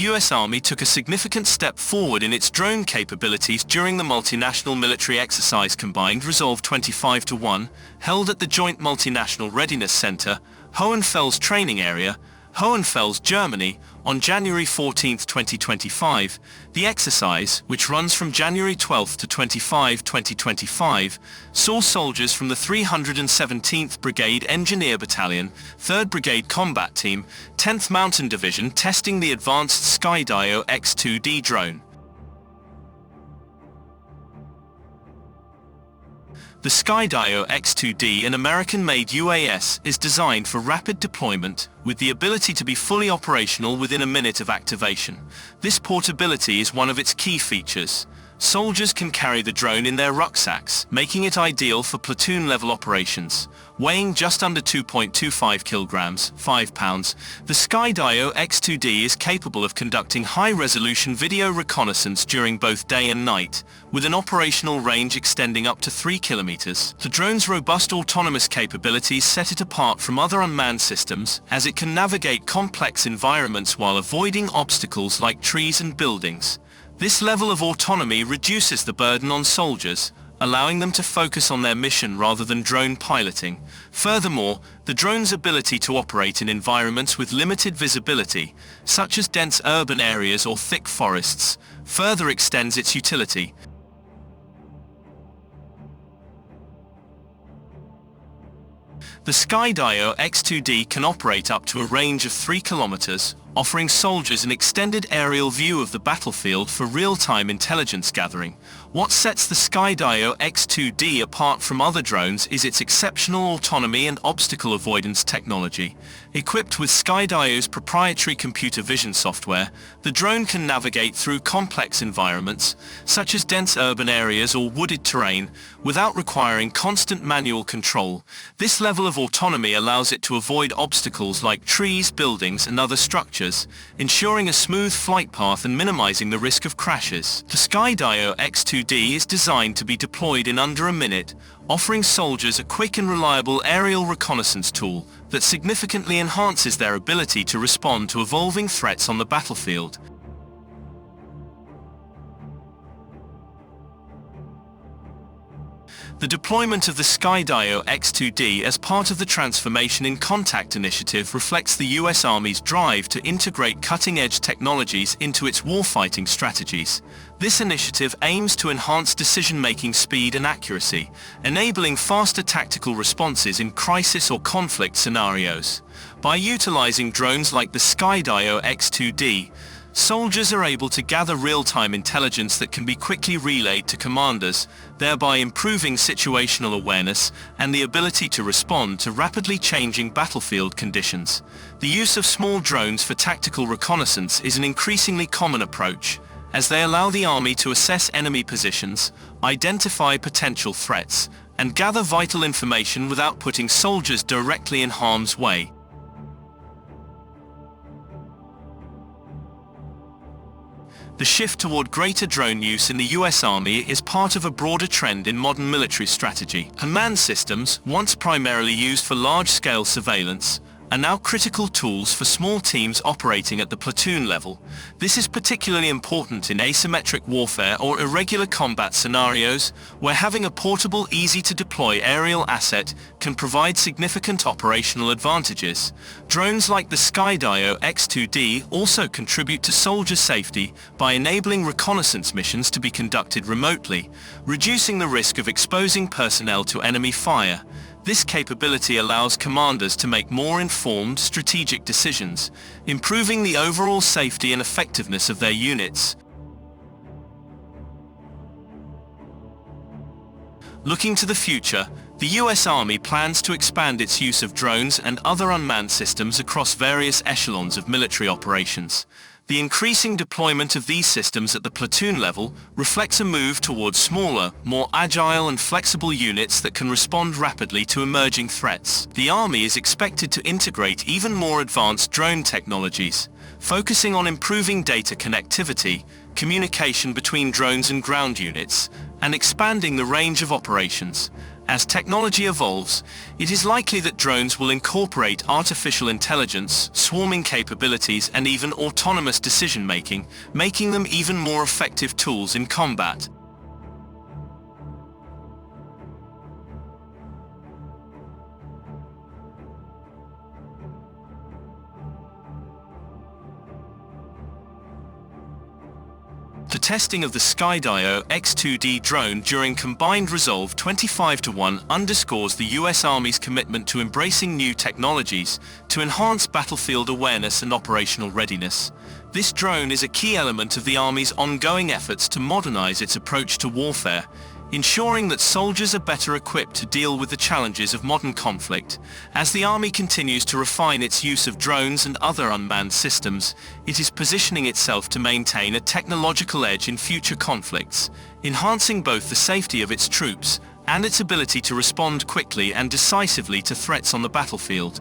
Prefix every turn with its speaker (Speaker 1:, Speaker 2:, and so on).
Speaker 1: US Army took a significant step forward in its drone capabilities during the multinational military exercise Combined Resolve 25-1, held at the Joint Multinational Readiness Center, Hohenfels Training Area, Hohenfels, Germany, on January 14, 2025. The exercise, which runs from January 12 to 25, 2025, saw soldiers from the 317th Brigade Engineer Battalion, 3rd Brigade Combat Team, 10th Mountain Division testing the advanced Skydio X2D drone. The Skydio X2D, an American-made UAS, is designed for rapid deployment, with the ability to be fully operational within a minute of activation. This portability is one of its key features. Soldiers can carry the drone in their rucksacks, making it ideal for platoon-level operations. Weighing just under 2.25 kilograms, 5 pounds, the Skydio X2D is capable of conducting high-resolution video reconnaissance during both day and night, with an operational range extending up to 3 kilometers. The drone's robust autonomous capabilities set it apart from other unmanned systems, as it can navigate complex environments while avoiding obstacles like trees and buildings. This level of autonomy reduces the burden on soldiers, allowing them to focus on their mission rather than drone piloting. Furthermore, the drone's ability to operate in environments with limited visibility, such as dense urban areas or thick forests, further extends its utility. The Skydio X2D can operate up to a range of 3 kilometers, offering soldiers an extended aerial view of the battlefield for real-time intelligence gathering. What sets the Skydio X2D apart from other drones is its exceptional autonomy and obstacle avoidance technology. Equipped with Skydio's proprietary computer vision software, the drone can navigate through complex environments, such as dense urban areas or wooded terrain, without requiring constant manual control. This level of autonomy allows it to avoid obstacles like trees, buildings, and other structures, ensuring a smooth flight path and minimizing the risk of crashes. The Skydio X2D is designed to be deployed in under a minute, offering soldiers a quick and reliable aerial reconnaissance tool that significantly enhances their ability to respond to evolving threats on the battlefield. The deployment of the Skydio X2D as part of the Transformation in Contact initiative reflects the US Army's drive to integrate cutting-edge technologies into its warfighting strategies. This initiative aims to enhance decision-making speed and accuracy, enabling faster tactical responses in crisis or conflict scenarios. By utilizing drones like the Skydio X2D, soldiers are able to gather real-time intelligence that can be quickly relayed to commanders, thereby improving situational awareness and the ability to respond to rapidly changing battlefield conditions. The use of small drones for tactical reconnaissance is an increasingly common approach, as they allow the Army to assess enemy positions, identify potential threats, and gather vital information without putting soldiers directly in harm's way. The shift toward greater drone use in the US Army is part of a broader trend in modern military strategy. Unmanned systems, once primarily used for large-scale surveillance, are now critical tools for small teams operating at the platoon level. This is particularly important in asymmetric warfare or irregular combat scenarios, where having a portable, easy-to-deploy aerial asset can provide significant operational advantages. Drones like the Skydio X2D also contribute to soldier safety by enabling reconnaissance missions to be conducted remotely, reducing the risk of exposing personnel to enemy fire. This capability allows commanders to make more informed, strategic decisions, improving the overall safety and effectiveness of their units. Looking to the future, the US Army plans to expand its use of drones and other unmanned systems across various echelons of military operations. The increasing deployment of these systems at the platoon level reflects a move towards smaller, more agile and flexible units that can respond rapidly to emerging threats. The Army is expected to integrate even more advanced drone technologies, focusing on improving data connectivity, communication between drones and ground units, and expanding the range of operations. As technology evolves, it is likely that drones will incorporate artificial intelligence, swarming capabilities, and even autonomous decision-making, making them even more effective tools in combat. The testing of the Skydio X2D drone during Combined Resolve 25-1 underscores the US Army's commitment to embracing new technologies to enhance battlefield awareness and operational readiness. This drone is a key element of the Army's ongoing efforts to modernize its approach to warfare, ensuring that soldiers are better equipped to deal with the challenges of modern conflict. As the Army continues to refine its use of drones and other unmanned systems, it is positioning itself to maintain a technological edge in future conflicts, enhancing both the safety of its troops and its ability to respond quickly and decisively to threats on the battlefield.